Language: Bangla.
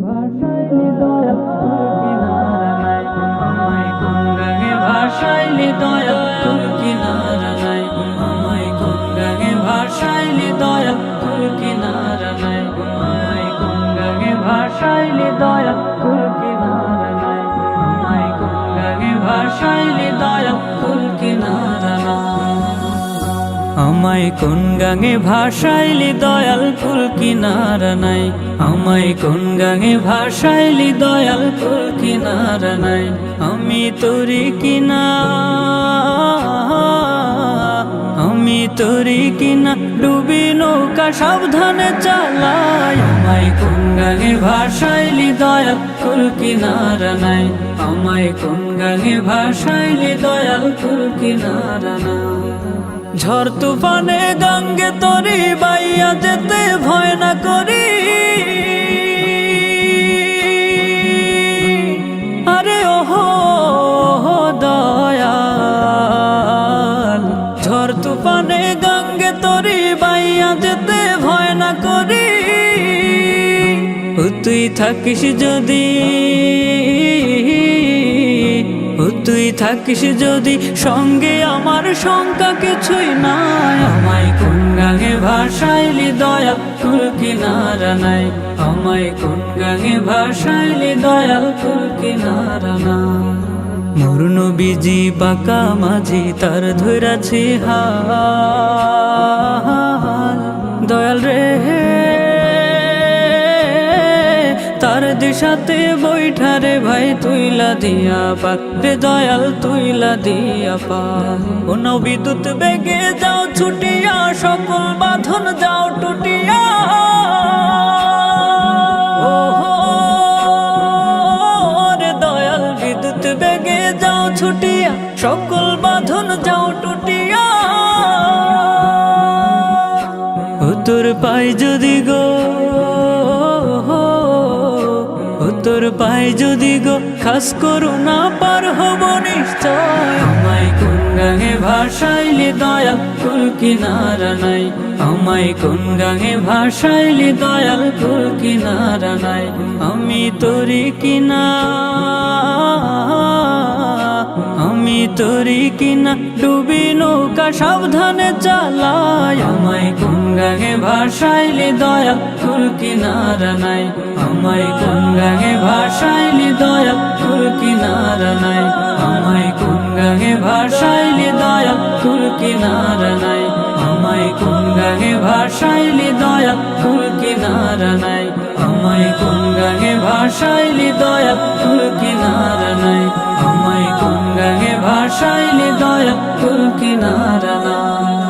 ভাষাইলি দয়াল তোর কিনারা নাই, আমায় কোন গাঙে ভাষাইলি দয়াল তোর কিনারা নাই, আমায় কোন গাঙে ভাষাইলি দয়াল তোর কিনারা নাই, আমায় কোন গাঙে ভাষাইলি দয়াল তোর কিনারা নাই, আমায় কোন গাঙে ভাষাইলি দয়াল তোর কিনারা নাই। আমায় কোন গাঙে ভাষাইলি দয়াল কুল কিনারা নাই, আমায় কোন গাঙে ভাষাইলি দয়াল কুল কিনারা নাই, আমি তোরি কিনা, আমি তোরি কিনা ডুবি নৌকা সাবধানে চালাই, আমায় কোন গাঙে ভাষাইলি দয়াল কুল কিনারা নাই, আমায় কোন গাঙে ভাষাইলি দয়াল কুল কিনারা নাই। ঝড় তুফানে গঙ্গে তরি বাইয়া যেতে ভয় না করি, আরে ওহো দয়াল, ঝড় তুফানে গঙ্গে তরি বাইয়া যেতে ভয় না করি, তুই থাকিস যদি, তুই থাকিস যদি সঙ্গে আমার শঙ্কা কিছুই নাই, আমায় কোন গাঙে ভাষাইলি দয়াল কুল কিনারা নাই, আমায় কোন গাঙে ভাষাইলি দয়াল কুল কিনারা নাই। মোর নবীজি পাকা মাঝি তার ধৈরাছি হাল, দয়াল রে তার দিশাতে বৈঠারে ভাই তুইলা দিয়া পাক রে দয়াল তুইলা দিয়া পাক, ও বিদ্যুৎ বেগে যাও ছুটিয়া সকল বাঁধন যাও টুটিয়া, রে দয়াল বিদ্যুৎ বেগে যাও ছুটিয়া সকল বাঁধন যাও টুটিয়া, তোর পাই যদি গো, তোর পাই যদি গো খাস করুণা পার হব নিশ্চয়, আমায় কোন গাঙে ভাষাইলি দয়াল কুল কিনারা নাই, আমায় কোন গাঙে ভাষাইলি দয়াল কুল কিনারা নাই, আমি তোরি কিনা, আমি তোরি কিনা ডুবি নৌকা সাবধানে চালাই, আমায় কোন গাঙে ভাষাইলি দয়াল কুল কিনারা নাই, আমায় কোন গাঙে ভাষাইলি দয়াল কুল কিনারা নাই, আমায় কোন গাঙে ভাষাইলি দয়াল কুল কিনারা নাই, আমায় কোন গাঙে ভাষাইলি দয়াল কুল কিনারা নাই, আমায় কোন গাঙে ভাষাইলি দয়াল কুল কিনারা নাই, আমায় কোন গাঙে ভাষাইলি দয়াল কুল কিনারা নাই।